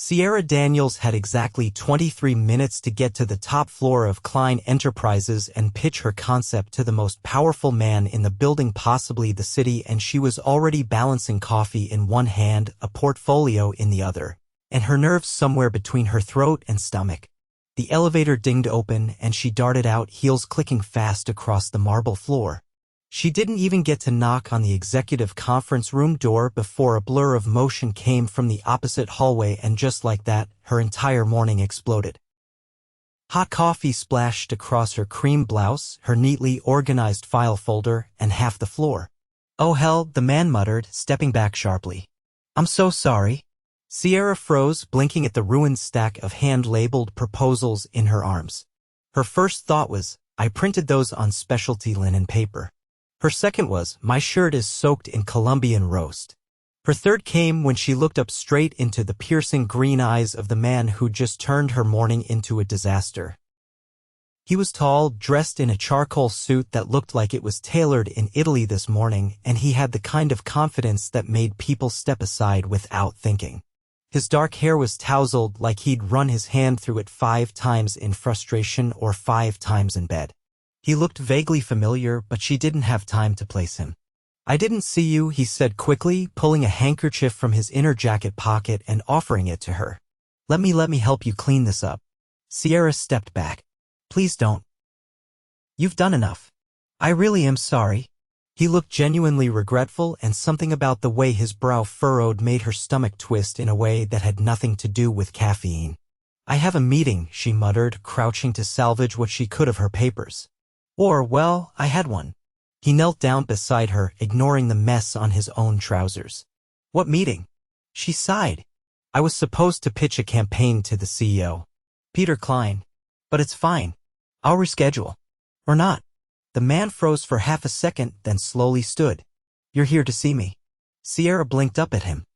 Sierra Daniels had exactly 23 minutes to get to the top floor of Kline Enterprises and pitch her concept to the most powerful man in the building, possibly the city, and she was already balancing coffee in one hand, a portfolio in the other, and her nerves somewhere between her throat and stomach. The elevator dinged open and she darted out, heels clicking fast across the marble floor. She didn't even get to knock on the executive conference room door before a blur of motion came from the opposite hallway, and just like that, her entire morning exploded. Hot coffee splashed across her cream blouse, her neatly organized file folder, and half the floor. "Oh hell," the man muttered, stepping back sharply. "I'm so sorry." Sierra froze, blinking at the ruined stack of hand-labeled proposals in her arms. Her first thought was, "I printed those on specialty linen paper." Her second was, "My shirt is soaked in Colombian roast." Her third came when she looked up straight into the piercing green eyes of the man who just turned her morning into a disaster. He was tall, dressed in a charcoal suit that looked like it was tailored in Italy this morning, and he had the kind of confidence that made people step aside without thinking. His dark hair was tousled like he'd run his hand through it 5 times in frustration or 5 times in bed. He looked vaguely familiar, but she didn't have time to place him. "I didn't see you," he said quickly, pulling a handkerchief from his inner jacket pocket and offering it to her. Let me help you clean this up." Sierra stepped back. "Please don't. You've done enough. I really am sorry." He looked genuinely regretful, and something about the way his brow furrowed made her stomach twist in a way that had nothing to do with caffeine. "I have a meeting," she muttered, crouching to salvage what she could of her papers. "Or, well, I had one." He knelt down beside her, ignoring the mess on his own trousers. "What meeting?" She sighed. "I was supposed to pitch a campaign to the CEO. Peter Kline. But it's fine. I'll reschedule." "Or not." The man froze for half a second, then slowly stood. "You're here to see me." Sierra blinked up at him.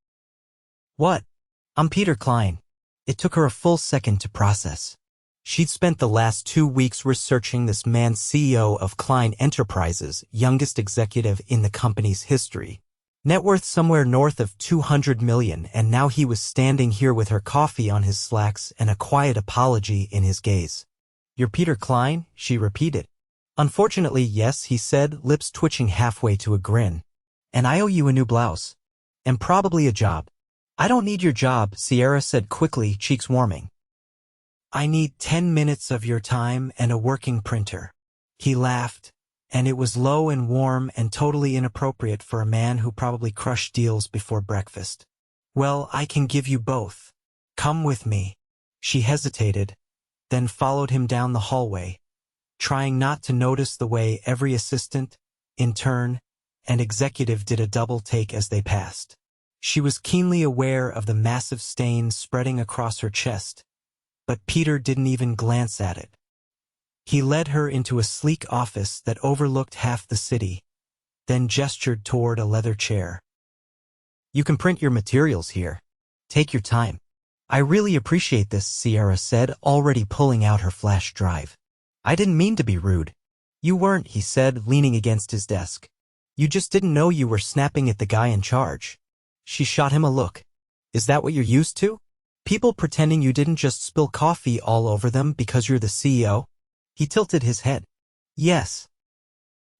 "What?" "I'm Peter Kline." It took her a full second to process. She'd spent the last 2 weeks researching this man, CEO of Kline Enterprises, youngest executive in the company's history. Net worth somewhere north of $200 million, and now he was standing here with her coffee on his slacks and a quiet apology in his gaze. "You're Peter Kline?" she repeated. "Unfortunately, yes," he said, lips twitching halfway to a grin. "And I owe you a new blouse. And probably a job." "I don't need your job," Sierra said quickly, cheeks warming. "I need 10 minutes of your time and a working printer." He laughed, and it was low and warm and totally inappropriate for a man who probably crushed deals before breakfast. "Well, I can give you both. Come with me." She hesitated, then followed him down the hallway, trying not to notice the way every assistant, intern, and executive did a double take as they passed. She was keenly aware of the massive stain spreading across her chest, but Peter didn't even glance at it. He led her into a sleek office that overlooked half the city, then gestured toward a leather chair. "You can print your materials here. Take your time." "I really appreciate this," Sierra said, already pulling out her flash drive. "I didn't mean to be rude." "You weren't," he said, leaning against his desk. "You just didn't know you were snapping at the guy in charge." She shot him a look. "Is that what you're used to? People pretending you didn't just spill coffee all over them because you're the CEO?" He tilted his head. "Yes.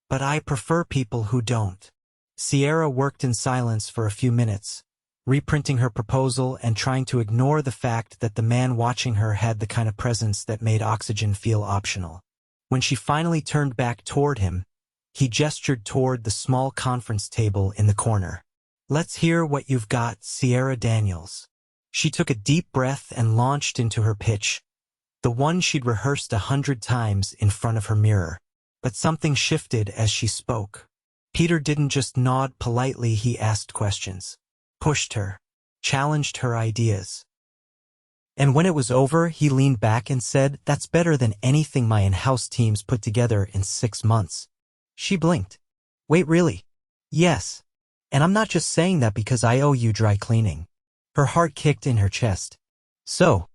But I prefer people who don't." Sierra worked in silence for a few minutes, reprinting her proposal and trying to ignore the fact that the man watching her had the kind of presence that made oxygen feel optional. When she finally turned back toward him, he gestured toward the small conference table in the corner. "Let's hear what you've got, Sierra Daniels." She took a deep breath and launched into her pitch, the one she'd rehearsed 100 times in front of her mirror. But something shifted as she spoke. Peter didn't just nod politely, he asked questions, pushed her, challenged her ideas. And when it was over, he leaned back and said, "That's better than anything my in-house teams put together in 6 months. She blinked. "Wait, really?" "Yes. And I'm not just saying that because I owe you dry cleaning." Her heart kicked in her chest. So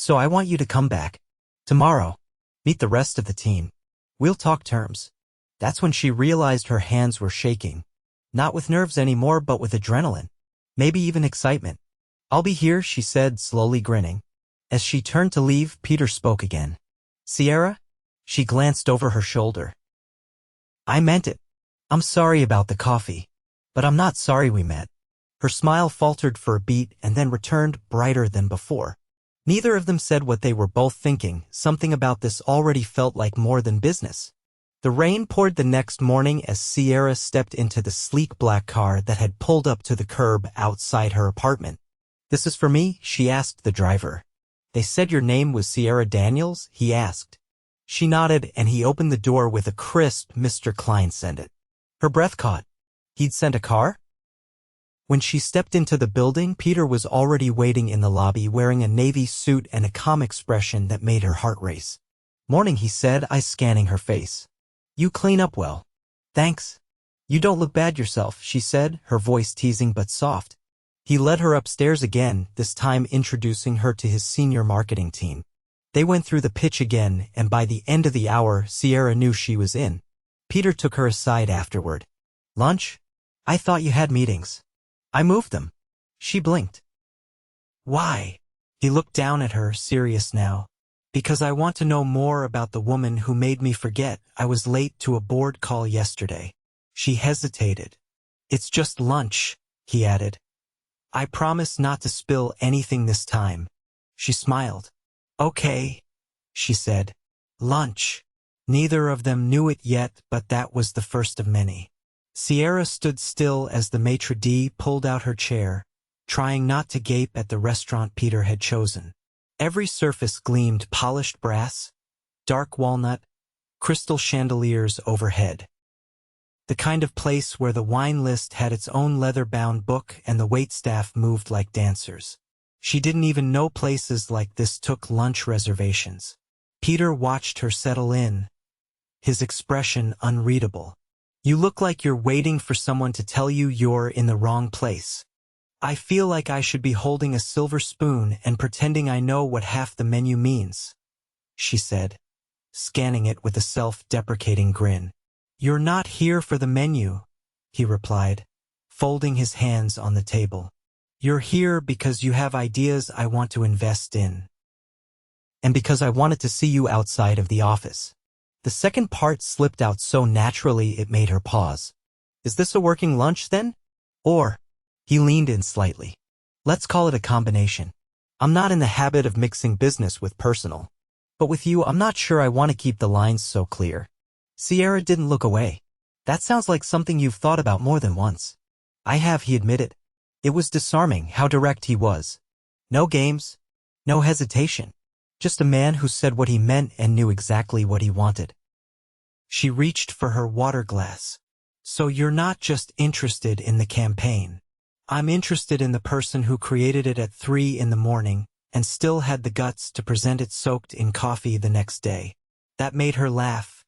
I want you to come back. Tomorrow. Meet the rest of the team. We'll talk terms." That's when she realized her hands were shaking. Not with nerves anymore, but with adrenaline. Maybe even excitement. "I'll be here," she said, slowly grinning. As she turned to leave, Peter spoke again. "Sierra?" She glanced over her shoulder. "I meant it. I'm sorry about the coffee. But I'm not sorry we met." Her smile faltered for a beat and then returned, brighter than before. Neither of them said what they were both thinking. Something about this already felt like more than business. The rain poured the next morning as Sierra stepped into the sleek black car that had pulled up to the curb outside her apartment. "This is for me?" she asked the driver. "They said your name was Sierra Daniels?" he asked. She nodded, and he opened the door with a crisp, "Mr. Kline sent it." Her breath caught. He'd sent a car? When she stepped into the building, Peter was already waiting in the lobby wearing a navy suit and a calm expression that made her heart race. "Morning," he said, eyes scanning her face. "You clean up well." "Thanks. You don't look bad yourself," she said, her voice teasing but soft. He led her upstairs again, this time introducing her to his senior marketing team. They went through the pitch again, and by the end of the hour, Sierra knew she was in. Peter took her aside afterward. "Lunch? I thought you had meetings." "I moved them." She blinked. "Why?" He looked down at her, serious now. "Because I want to know more about the woman who made me forget I was late to a board call yesterday." She hesitated. "It's just lunch," he added. "I promise not to spill anything this time." She smiled. "Okay," she said. Lunch. Neither of them knew it yet, but that was the first of many. Sierra stood still as the maitre d' pulled out her chair, trying not to gape at the restaurant Peter had chosen. Every surface gleamed polished brass, dark walnut, crystal chandeliers overhead. The kind of place where the wine list had its own leather-bound book and the waitstaff moved like dancers. She didn't even know places like this took lunch reservations. Peter watched her settle in, his expression unreadable. "You look like you're waiting for someone to tell you you're in the wrong place." "I feel like I should be holding a silver spoon and pretending I know what half the menu means," she said, scanning it with a self-deprecating grin. "You're not here for the menu," he replied, folding his hands on the table. "You're here because you have ideas I want to invest in. And because I wanted to see you outside of the office." The second part slipped out so naturally it made her pause. "Is this a working lunch then? Or?" He leaned in slightly. "Let's call it a combination. I'm not in the habit of mixing business with personal. But with you, I'm not sure I want to keep the lines so clear." Sierra didn't look away. "That sounds like something you've thought about more than once." "I have," he admitted. It was disarming how direct he was. No games, no hesitation. Just a man who said what he meant and knew exactly what he wanted. She reached for her water glass. "So you're not just interested in the campaign. I'm interested in the person who created it at 3 in the morning and still had the guts to present it soaked in coffee the next day." That made her laugh.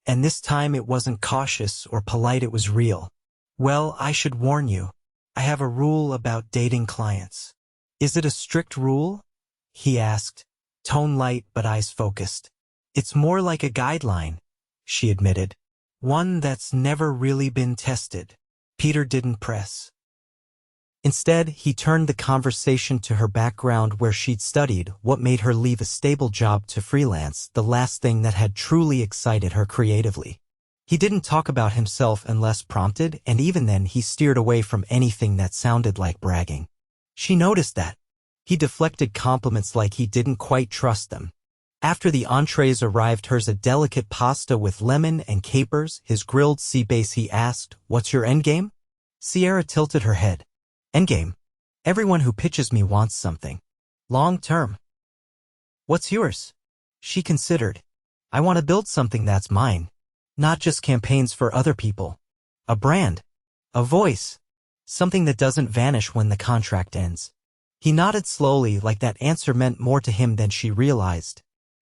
And this time it wasn't cautious or polite, it was real. "Well, I should warn you. I have a rule about dating clients." "Is it a strict rule?" he asked, tone light but eyes focused. "It's more like a guideline," she admitted. "One that's never really been tested." Peter didn't press. Instead, he turned the conversation to her background, where she'd studied, what made her leave a stable job to freelance, the last thing that had truly excited her creatively. He didn't talk about himself unless prompted, and even then he steered away from anything that sounded like bragging. She noticed that. He deflected compliments like he didn't quite trust them. After the entrees arrived, hers a delicate pasta with lemon and capers, his grilled sea bass, he asked, "What's your endgame?" Sierra tilted her head. "Endgame? Everyone who pitches me wants something. Long term." "What's yours?" She considered. "I want to build something that's mine. Not just campaigns for other people. A brand. A voice. Something that doesn't vanish when the contract ends." He nodded slowly, like that answer meant more to him than she realized.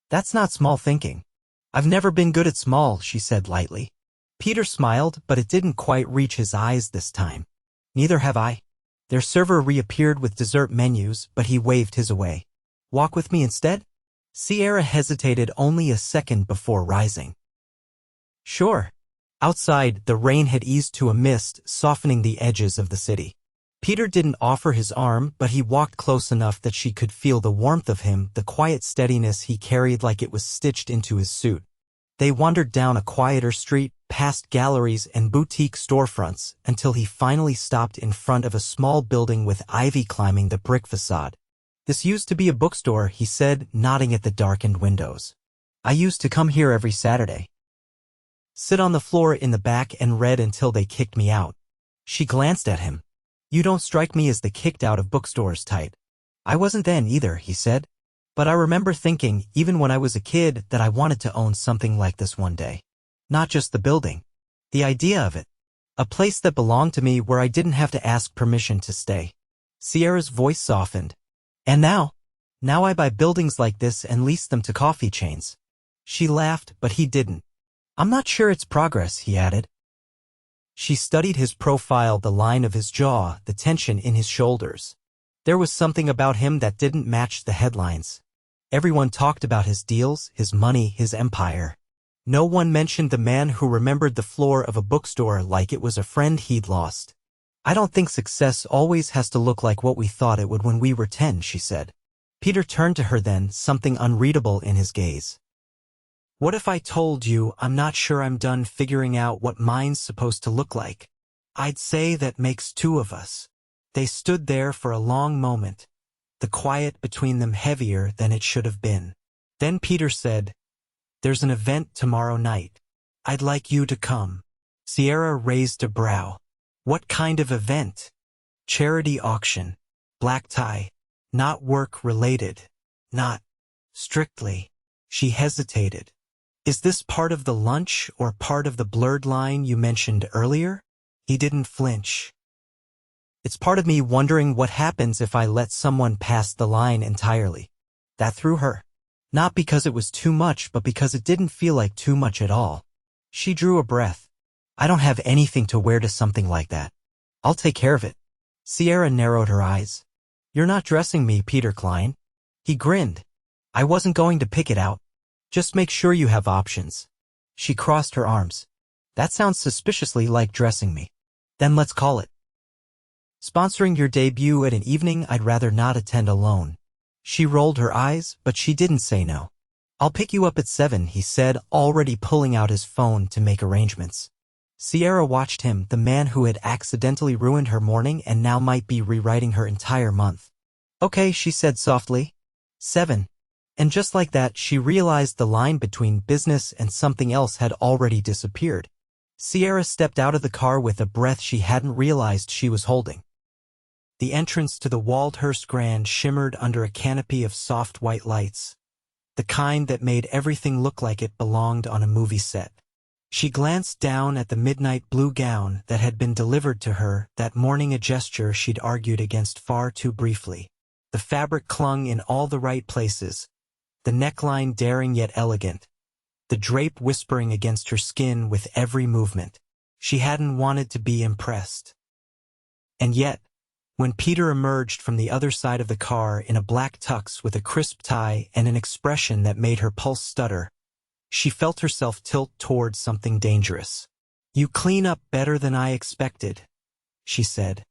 "That's not small thinking." "I've never been good at small," she said lightly. Peter smiled, but it didn't quite reach his eyes this time. "Neither have I." Their server reappeared with dessert menus, but he waved his away. "Walk with me instead?" Sierra hesitated only a second before rising. "Sure." Outside, the rain had eased to a mist, softening the edges of the city. Peter didn't offer his arm, but he walked close enough that she could feel the warmth of him, the quiet steadiness he carried like it was stitched into his suit. They wandered down a quieter street, past galleries and boutique storefronts, until he finally stopped in front of a small building with ivy climbing the brick facade. "This used to be a bookstore," he said, nodding at the darkened windows. "I used to come here every Saturday. Sit on the floor in the back and read until they kicked me out." She glanced at him. "You don't strike me as the kicked out of bookstores type." "I wasn't then either," he said. "But I remember thinking, even when I was a kid, that I wanted to own something like this one day. Not just the building. The idea of it. A place that belonged to me where I didn't have to ask permission to stay." Sierra's voice softened. "And now? Now I buy buildings like this and lease them to coffee chains." She laughed, but he didn't. "I'm not sure it's progress," he added. She studied his profile, the line of his jaw, the tension in his shoulders. There was something about him that didn't match the headlines. Everyone talked about his deals, his money, his empire. No one mentioned the man who remembered the floor of a bookstore like it was a friend he'd lost. "I don't think success always has to look like what we thought it would when we were 10, she said. Peter turned to her then, something unreadable in his gaze. "What if I told you I'm not sure I'm done figuring out what mine's supposed to look like? I'd say that makes two of us." They stood there for a long moment, the quiet between them heavier than it should have been. Then Peter said, "There's an event tomorrow night. I'd like you to come." Sierra raised a brow. "What kind of event?" "Charity auction. Black tie. Not work-related. Not strictly." She hesitated. "Is this part of the lunch or part of the blurred line you mentioned earlier?" He didn't flinch. "It's part of me wondering what happens if I let someone pass the line entirely." That threw her. Not because it was too much, but because it didn't feel like too much at all. She drew a breath. "I don't have anything to wear to something like that. I'll take care of it." Sierra narrowed her eyes. "You're not dressing me, Peter Kline." He grinned. "I wasn't going to pick it out. Just make sure you have options." She crossed her arms. "That sounds suspiciously like dressing me. Then let's call it sponsoring your debut at an evening I'd rather not attend alone." She rolled her eyes, but she didn't say no. "I'll pick you up at 7, he said, already pulling out his phone to make arrangements. Sierra watched him, the man who had accidentally ruined her morning and now might be rewriting her entire month. "Okay," she said softly. 7. And just like that, she realized the line between business and something else had already disappeared. Sierra stepped out of the car with a breath she hadn't realized she was holding. The entrance to the Waldhurst Grand shimmered under a canopy of soft white lights, the kind that made everything look like it belonged on a movie set. She glanced down at the midnight blue gown that had been delivered to her that morning, a gesture she'd argued against far too briefly. The fabric clung in all the right places, the neckline daring yet elegant, the drape whispering against her skin with every movement. She hadn't wanted to be impressed. And yet, when Peter emerged from the other side of the car in a black tux with a crisp tie and an expression that made her pulse stutter, she felt herself tilt towards something dangerous. "You clean up better than I expected," she said,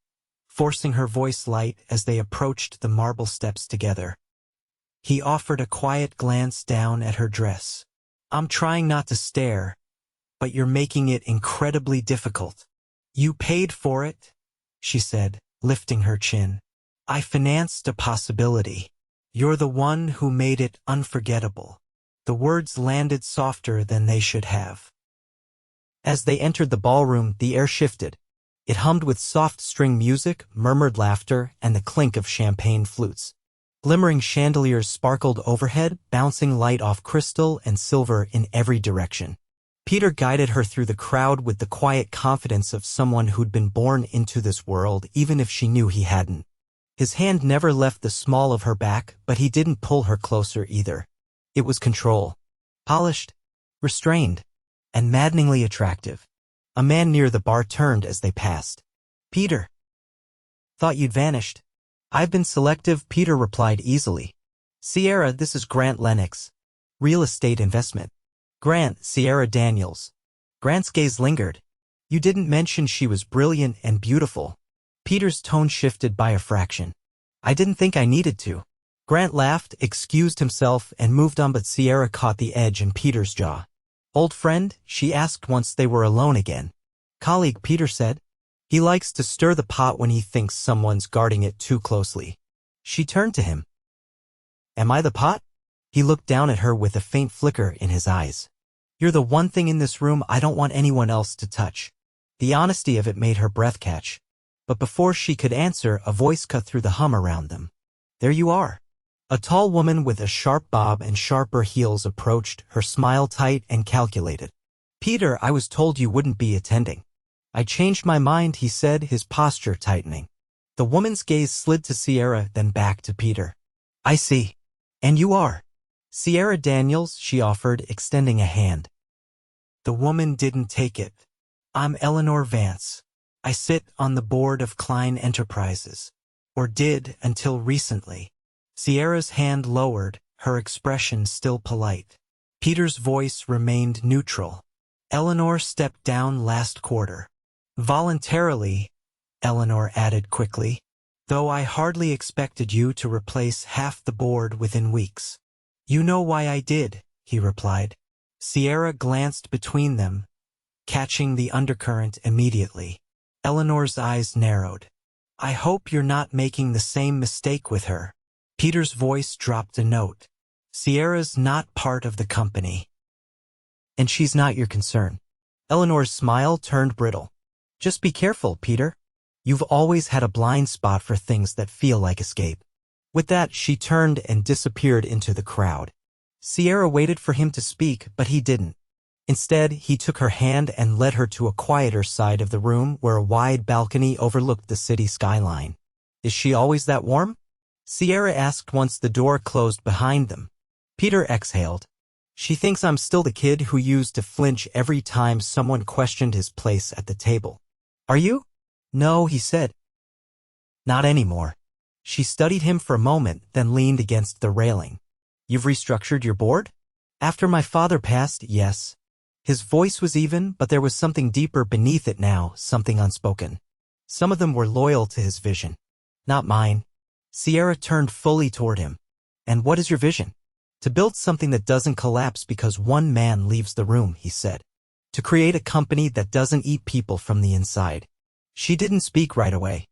forcing her voice light as they approached the marble steps together. He offered a quiet glance down at her dress. "I'm trying not to stare, but you're making it incredibly difficult." "You paid for it," she said, lifting her chin. "I financed a possibility. You're the one who made it unforgettable." The words landed softer than they should have. As they entered the ballroom, the air shifted. It hummed with soft string music, murmured laughter, and the clink of champagne flutes. Glimmering chandeliers sparkled overhead, bouncing light off crystal and silver in every direction. Peter guided her through the crowd with the quiet confidence of someone who'd been born into this world, even if she knew he hadn't. His hand never left the small of her back, but he didn't pull her closer either. It was control. Polished, restrained, and maddeningly attractive. A man near the bar turned as they passed. "Peter. Thought you'd vanished." "I've been selective," Peter replied easily. "Sierra, this is Grant Lennox. Real estate investment." "Grant," Sierra Daniels. Grant's gaze lingered. "You didn't mention she was brilliant and beautiful." Peter's tone shifted by a fraction. I didn't think I needed to. Grant laughed, excused himself, and moved on, but Sierra caught the edge in Peter's jaw. Old friend? She asked once they were alone again. Colleague, Peter said. He likes to stir the pot when he thinks someone's guarding it too closely. She turned to him. Am I the pot? He looked down at her with a faint flicker in his eyes. You're the one thing in this room I don't want anyone else to touch. The honesty of it made her breath catch. But before she could answer, a voice cut through the hum around them. There you are. A tall woman with a sharp bob and sharper heels approached, her smile tight and calculated. Peter, I was told you wouldn't be attending. I changed my mind, he said, his posture tightening. The woman's gaze slid to Sierra, then back to Peter. I see. And you are? Sierra Daniels, she offered, extending a hand. The woman didn't take it. I'm Eleanor Vance. I sit on the board of Kline Enterprises. Or did until recently. Sierra's hand lowered, her expression still polite. Peter's voice remained neutral. Eleanor stepped down last quarter. Voluntarily, Eleanor added quickly, though I hardly expected you to replace half the board within weeks. You know why I did, he replied. Sierra glanced between them, catching the undercurrent immediately. Eleanor's eyes narrowed. I hope you're not making the same mistake with her. Peter's voice dropped a note. Sierra's not part of the company. And she's not your concern. Eleanor's smile turned brittle. Just be careful, Peter. You've always had a blind spot for things that feel like escape. With that, she turned and disappeared into the crowd. Sierra waited for him to speak, but he didn't. Instead, he took her hand and led her to a quieter side of the room where a wide balcony overlooked the city skyline. Is she always that warm? Sierra asked once the door closed behind them. Peter exhaled. She thinks I'm still the kid who used to flinch every time someone questioned his place at the table. Are you? No, he said. Not anymore. She studied him for a moment, then leaned against the railing. You've restructured your board? After my father passed, yes. His voice was even, but there was something deeper beneath it now, something unspoken. Some of them were loyal to his vision. Not mine. Sierra turned fully toward him. And what is your vision? To build something that doesn't collapse because one man leaves the room, he said. To create a company that doesn't eat people from the inside. She didn't speak right away.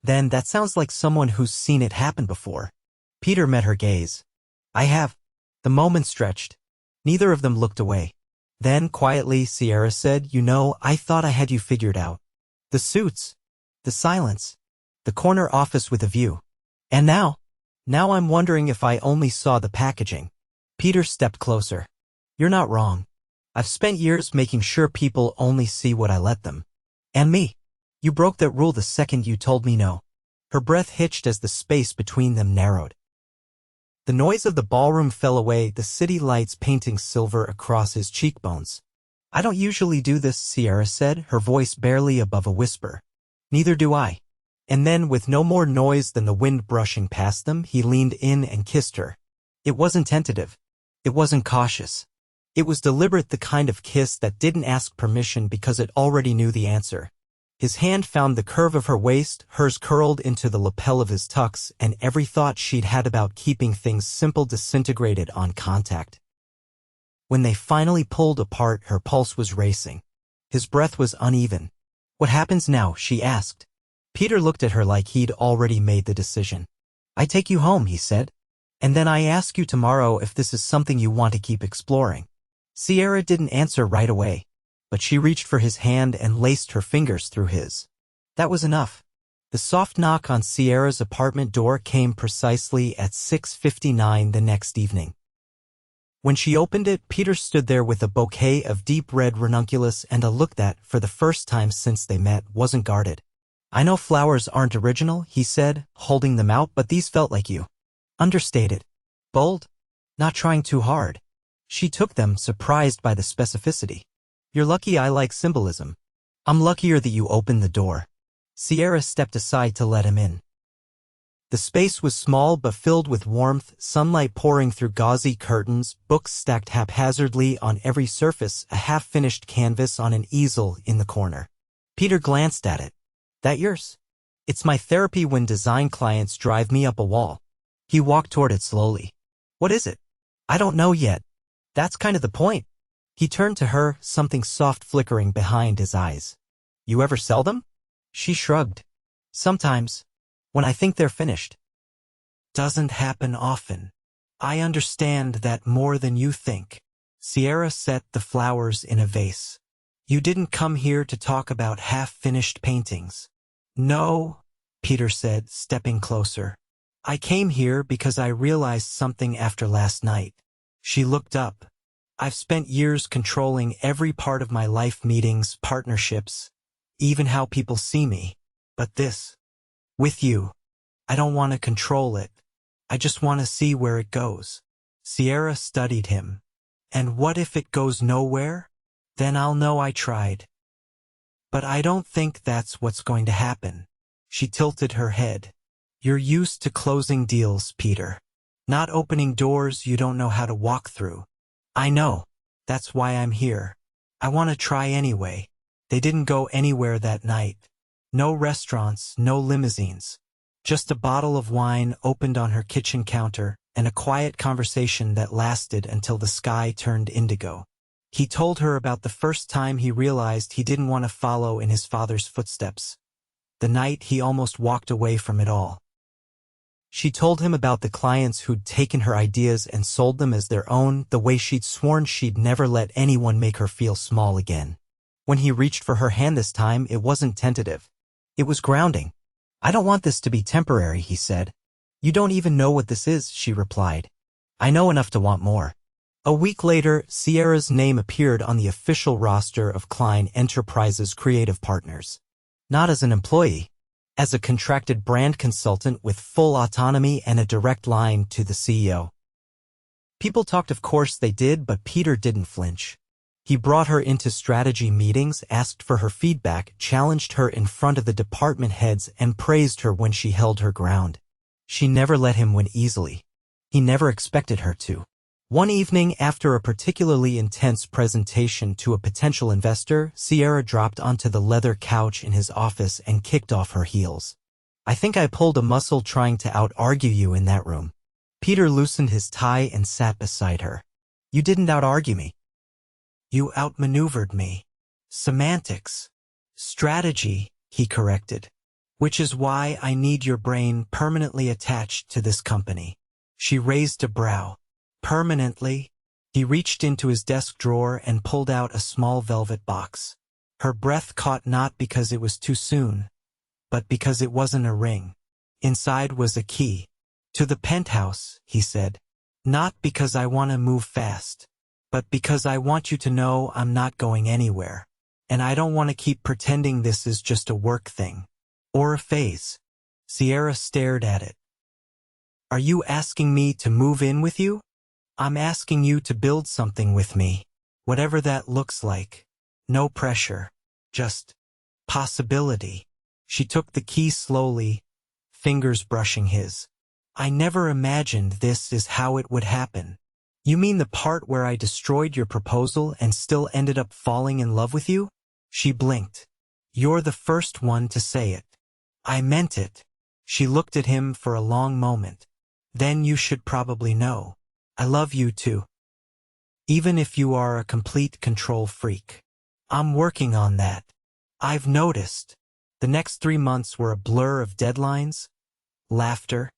Then that sounds like someone who's seen it happen before. Peter met her gaze. I have. The moment stretched. Neither of them looked away. Then, quietly, Sierra said, you know, I thought I had you figured out. The suits. The silence. The corner office with a view. And now I'm wondering if I only saw the packaging. Peter stepped closer. You're not wrong. I've spent years making sure people only see what I let them. And me. You broke that rule the second you told me no. Her breath hitched as the space between them narrowed. The noise of the ballroom fell away, the city lights painting silver across his cheekbones. I don't usually do this, Sierra said, her voice barely above a whisper. Neither do I. And then, with no more noise than the wind brushing past them, he leaned in and kissed her. It wasn't tentative. It wasn't cautious. It was deliberate, the kind of kiss that didn't ask permission because it already knew the answer. His hand found the curve of her waist, hers curled into the lapel of his tux, and every thought she'd had about keeping things simple disintegrated on contact. When they finally pulled apart, her pulse was racing. His breath was uneven. What happens now? She asked. Peter looked at her like he'd already made the decision. I take you home, he said. And then I ask you tomorrow if this is something you want to keep exploring. Sierra didn't answer right away, but she reached for his hand and laced her fingers through his. That was enough. The soft knock on Sierra's apartment door came precisely at 6:59 the next evening. When she opened it, Peter stood there with a bouquet of deep red ranunculus and a look that, for the first time since they met, wasn't guarded. I know flowers aren't original, he said, holding them out, but these felt like you. Understated. Bold. Not trying too hard. She took them, surprised by the specificity. You're lucky I like symbolism. I'm luckier that you opened the door. Sierra stepped aside to let him in. The space was small but filled with warmth, sunlight pouring through gauzy curtains, books stacked haphazardly on every surface, a half-finished canvas on an easel in the corner. Peter glanced at it. That yours? It's my therapy when design clients drive me up a wall. He walked toward it slowly. What is it? I don't know yet. That's kind of the point. He turned to her, something soft flickering behind his eyes. You ever sell them? She shrugged. Sometimes, when I think they're finished. Doesn't happen often. I understand that more than you think. Sierra set the flowers in a vase. You didn't come here to talk about half-finished paintings. No, Peter said, stepping closer. I came here because I realized something after last night. She looked up. I've spent years controlling every part of my life, meetings, partnerships, even how people see me. But this, with you, I don't want to control it. I just want to see where it goes. Sierra studied him. And what if it goes nowhere? Then I'll know I tried. But I don't think that's what's going to happen. She tilted her head. You're used to closing deals, Peter. Not opening doors you don't know how to walk through. I know. That's why I'm here. I want to try anyway. They didn't go anywhere that night. No restaurants, no limousines. Just a bottle of wine opened on her kitchen counter and a quiet conversation that lasted until the sky turned indigo. He told her about the first time he realized he didn't want to follow in his father's footsteps. The night he almost walked away from it all. She told him about the clients who'd taken her ideas and sold them as their own, the way she'd sworn she'd never let anyone make her feel small again. When he reached for her hand this time, it wasn't tentative. It was grounding. I don't want this to be temporary, he said. You don't even know what this is, she replied. I know enough to want more. A week later, Sierra's name appeared on the official roster of Kline Enterprises creative partners. Not as an employee, as a contracted brand consultant with full autonomy and a direct line to the CEO. People talked, of course they did, but Peter didn't flinch. He brought her into strategy meetings, asked for her feedback, challenged her in front of the department heads, and praised her when she held her ground. She never let him win easily. He never expected her to. One evening, after a particularly intense presentation to a potential investor, Sierra dropped onto the leather couch in his office and kicked off her heels. I think I pulled a muscle trying to out-argue you in that room. Peter loosened his tie and sat beside her. You didn't out-argue me. You outmaneuvered me. Semantics. Strategy, he corrected. Which is why I need your brain permanently attached to this company. She raised a brow. Permanently? He reached into his desk drawer and pulled out a small velvet box. Her breath caught, not because it was too soon, but because it wasn't a ring. Inside was a key. To the penthouse, he said. Not because I want to move fast, but because I want you to know I'm not going anywhere. And I don't want to keep pretending this is just a work thing. Or a phase. Sierra stared at it. Are you asking me to move in with you? I'm asking you to build something with me. Whatever that looks like. No pressure. Just possibility. She took the key slowly, fingers brushing his. I never imagined this is how it would happen. You mean the part where I destroyed your proposal and still ended up falling in love with you? She blinked. You're the first one to say it. I meant it. She looked at him for a long moment. Then you should probably know. I love you too. Even if you are a complete control freak. I'm working on that. I've noticed. The next 3 months were a blur of deadlines, laughter,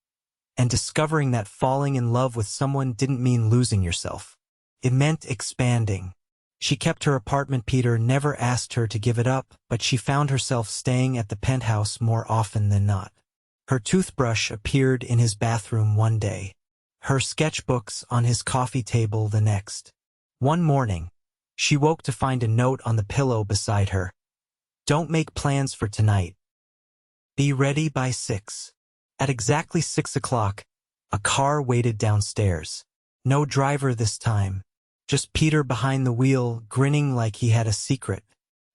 and discovering that falling in love with someone didn't mean losing yourself. It meant expanding. She kept her apartment. Peter never asked her to give it up, but she found herself staying at the penthouse more often than not. Her toothbrush appeared in his bathroom one day. Her sketchbooks on his coffee table the next. One morning, she woke to find a note on the pillow beside her. Don't make plans for tonight. Be ready by 6. At exactly 6 o'clock, a car waited downstairs. No driver this time. Just Peter behind the wheel, grinning like he had a secret.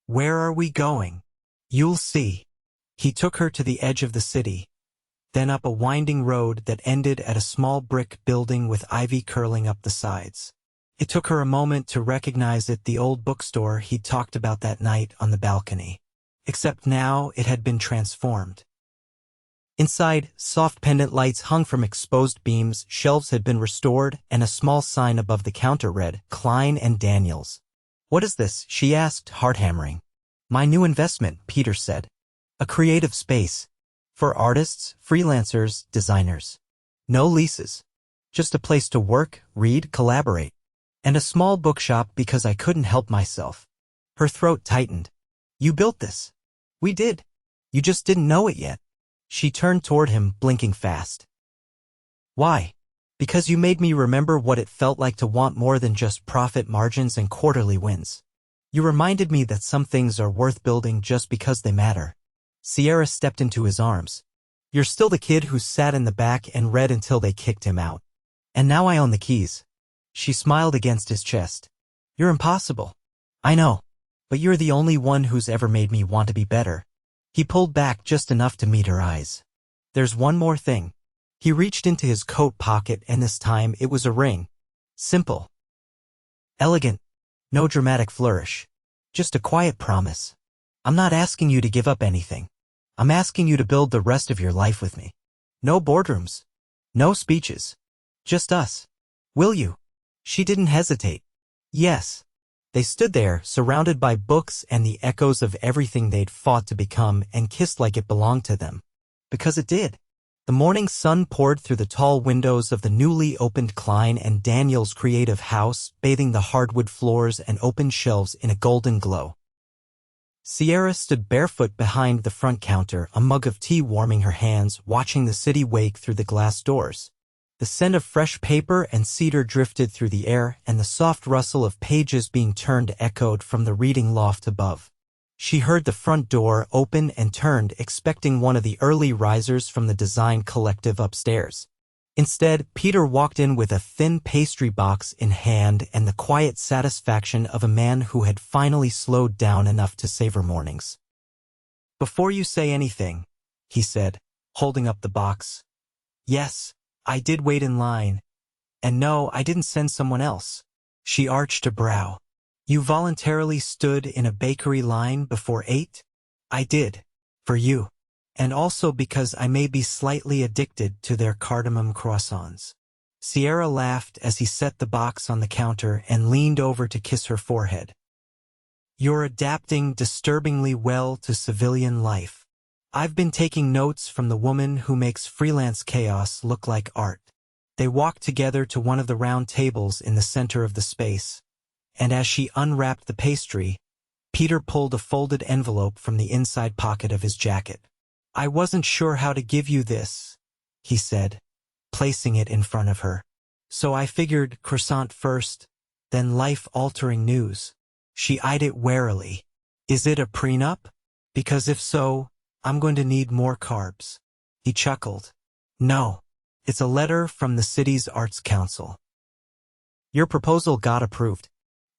Where are we going? You'll see. He took her to the edge of the city, then up a winding road that ended at a small brick building with ivy curling up the sides. It took her a moment to recognize it, the old bookstore he'd talked about that night on the balcony. Except now it had been transformed. Inside, soft pendant lights hung from exposed beams, shelves had been restored, and a small sign above the counter read, Kline and Daniels. "What is this?" she asked, heart-hammering. "My new investment," Peter said. "A creative space. For artists, freelancers, designers. No leases. Just a place to work, read, collaborate. And a small bookshop because I couldn't help myself." Her throat tightened. "You built this." "We did. You just didn't know it yet." She turned toward him, blinking fast. "Why?" "Because you made me remember what it felt like to want more than just profit margins and quarterly wins. You reminded me that some things are worth building just because they matter." Sierra stepped into his arms. "You're still the kid who sat in the back and read until they kicked him out. And now I own the keys." She smiled against his chest. "You're impossible. I know. But you're the only one who's ever made me want to be better." He pulled back just enough to meet her eyes. "There's one more thing." He reached into his coat pocket, and this time it was a ring. Simple. Elegant. No dramatic flourish. Just a quiet promise. "I'm not asking you to give up anything. I'm asking you to build the rest of your life with me. No boardrooms. No speeches. Just us. Will you?" She didn't hesitate. "Yes." They stood there, surrounded by books and the echoes of everything they'd fought to become, and kissed like it belonged to them. Because it did. The morning sun poured through the tall windows of the newly opened Kline and Daniels creative house, bathing the hardwood floors and open shelves in a golden glow. Sierra stood barefoot behind the front counter, a mug of tea warming her hands, watching the city wake through the glass doors. The scent of fresh paper and cedar drifted through the air, and the soft rustle of pages being turned echoed from the reading loft above. She heard the front door open and turned, expecting one of the early risers from the design collective upstairs. Instead, Peter walked in with a thin pastry box in hand and the quiet satisfaction of a man who had finally slowed down enough to savor mornings. "Before you say anything," he said, holding up the box. "Yes, I did wait in line. And no, I didn't send someone else." She arched a brow. "You voluntarily stood in a bakery line before 8? "I did. For you. And also because I may be slightly addicted to their cardamom croissants." Sierra laughed as he set the box on the counter and leaned over to kiss her forehead. "You're adapting disturbingly well to civilian life. I've been taking notes from the woman who makes freelance chaos look like art." They walked together to one of the round tables in the center of the space, and as she unwrapped the pastry, Peter pulled a folded envelope from the inside pocket of his jacket. "I wasn't sure how to give you this," he said, placing it in front of her. "So I figured croissant first, then life-altering news." She eyed it warily. "Is it a prenup? Because if so, I'm going to need more carbs." He chuckled. "No, it's a letter from the city's Arts Council. Your proposal got approved."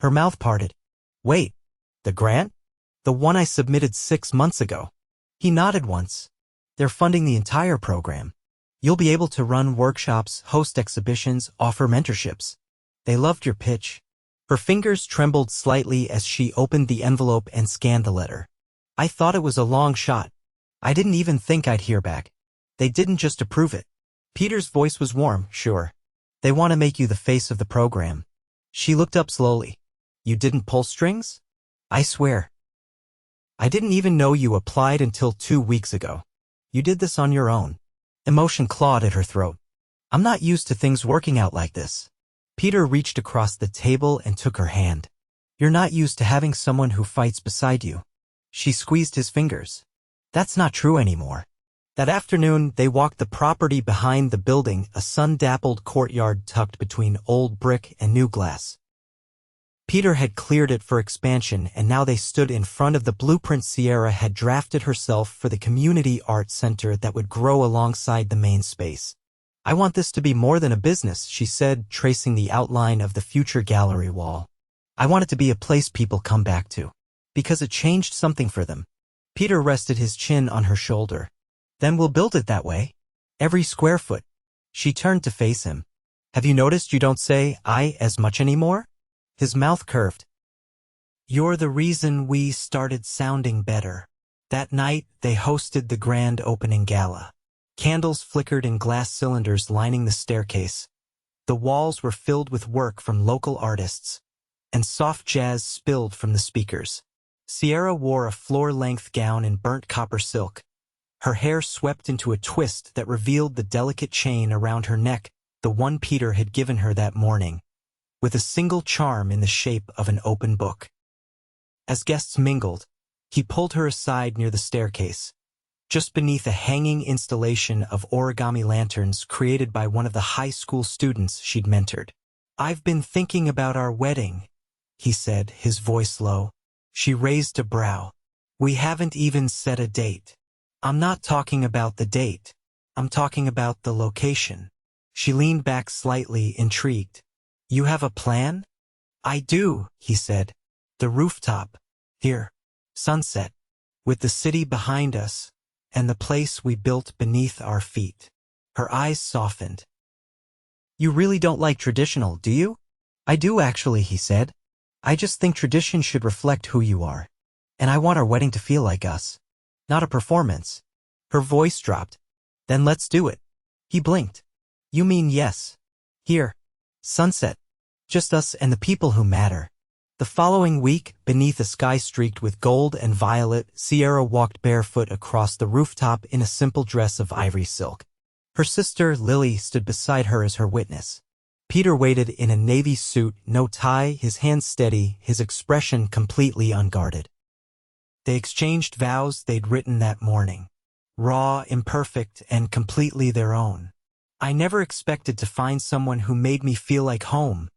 Her mouth parted. "Wait, the grant? The one I submitted 6 months ago?" He nodded once. "They're funding the entire program. You'll be able to run workshops, host exhibitions, offer mentorships. They loved your pitch." Her fingers trembled slightly as she opened the envelope and scanned the letter. "I thought it was a long shot. I didn't even think I'd hear back. They didn't just approve it." Peter's voice was warm. "Sure. They want to make you the face of the program." She looked up slowly. "You didn't pull strings?" "I swear. I didn't even know you applied until 2 weeks ago. You did this on your own." Emotion clawed at her throat. "I'm not used to things working out like this." Peter reached across the table and took her hand. "You're not used to having someone who fights beside you." She squeezed his fingers. "That's not true anymore." That afternoon, they walked the property behind the building, a sun-dappled courtyard tucked between old brick and new glass. Peter had cleared it for expansion, and now they stood in front of the blueprint Sierra had drafted herself for the community art center that would grow alongside the main space. "I want this to be more than a business," she said, tracing the outline of the future gallery wall. "I want it to be a place people come back to. Because it changed something for them." Peter rested his chin on her shoulder. "Then we'll build it that way. Every square foot." She turned to face him. "Have you noticed you don't say I as much anymore?" His mouth curved. "You're the reason we started sounding better." That night, they hosted the grand opening gala. Candles flickered in glass cylinders lining the staircase. The walls were filled with work from local artists, and soft jazz spilled from the speakers. Sierra wore a floor-length gown in burnt copper silk. Her hair swept into a twist that revealed the delicate chain around her neck, the one Peter had given her that morning, with a single charm in the shape of an open book. As guests mingled, he pulled her aside near the staircase, just beneath a hanging installation of origami lanterns created by one of the high school students she'd mentored. "I've been thinking about our wedding," he said, his voice low. She raised a brow. "We haven't even set a date." "I'm not talking about the date. I'm talking about the location." She leaned back slightly, intrigued. "You have a plan?" "I do," he said. "The rooftop. Here. Sunset. With the city behind us, and the place we built beneath our feet." Her eyes softened. "You really don't like traditional, do you?" "I do actually," he said. "I just think tradition should reflect who you are. And I want our wedding to feel like us. Not a performance." Her voice dropped. "Then let's do it." He blinked. "You mean yes. Here. Sunset. Just us and the people who matter." The following week, beneath a sky streaked with gold and violet, Sierra walked barefoot across the rooftop in a simple dress of ivory silk. Her sister, Lily, stood beside her as her witness. Peter waited in a navy suit, no tie, his hands steady, his expression completely unguarded. They exchanged vows they'd written that morning. Raw, imperfect, and completely their own. "I never expected to find someone who made me feel like home,"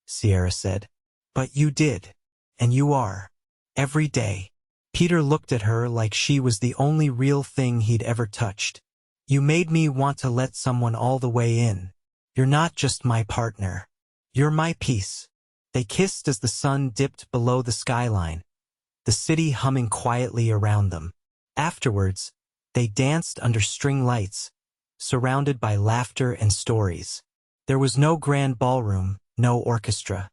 Sierra said. "But you did. And you are. Every day." Peter looked at her like she was the only real thing he'd ever touched. "You made me want to let someone all the way in. You're not just my partner. You're my peace." They kissed as the sun dipped below the skyline, the city humming quietly around them. Afterwards, they danced under string lights, surrounded by laughter and stories. There was no grand ballroom, no orchestra.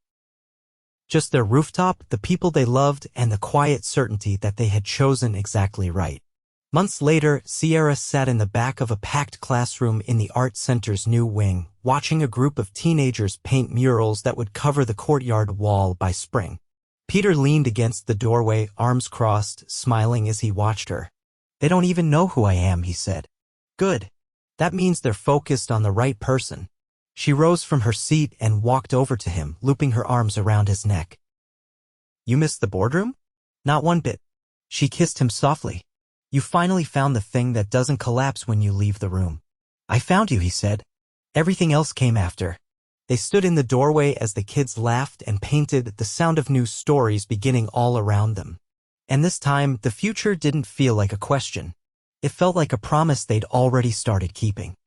Just their rooftop, the people they loved, and the quiet certainty that they had chosen exactly right. Months later, Sierra sat in the back of a packed classroom in the art center's new wing, watching a group of teenagers paint murals that would cover the courtyard wall by spring. Peter leaned against the doorway, arms crossed, smiling as he watched her. "They don't even know who I am," he said. "Good. That means they're focused on the right person." She rose from her seat and walked over to him, looping her arms around his neck. "You missed the boardroom?" "Not one bit." She kissed him softly. "You finally found the thing that doesn't collapse when you leave the room." "I found you," he said. "Everything else came after." They stood in the doorway as the kids laughed and painted, the sound of new stories beginning all around them. And this time, the future didn't feel like a question. It felt like a promise they'd already started keeping.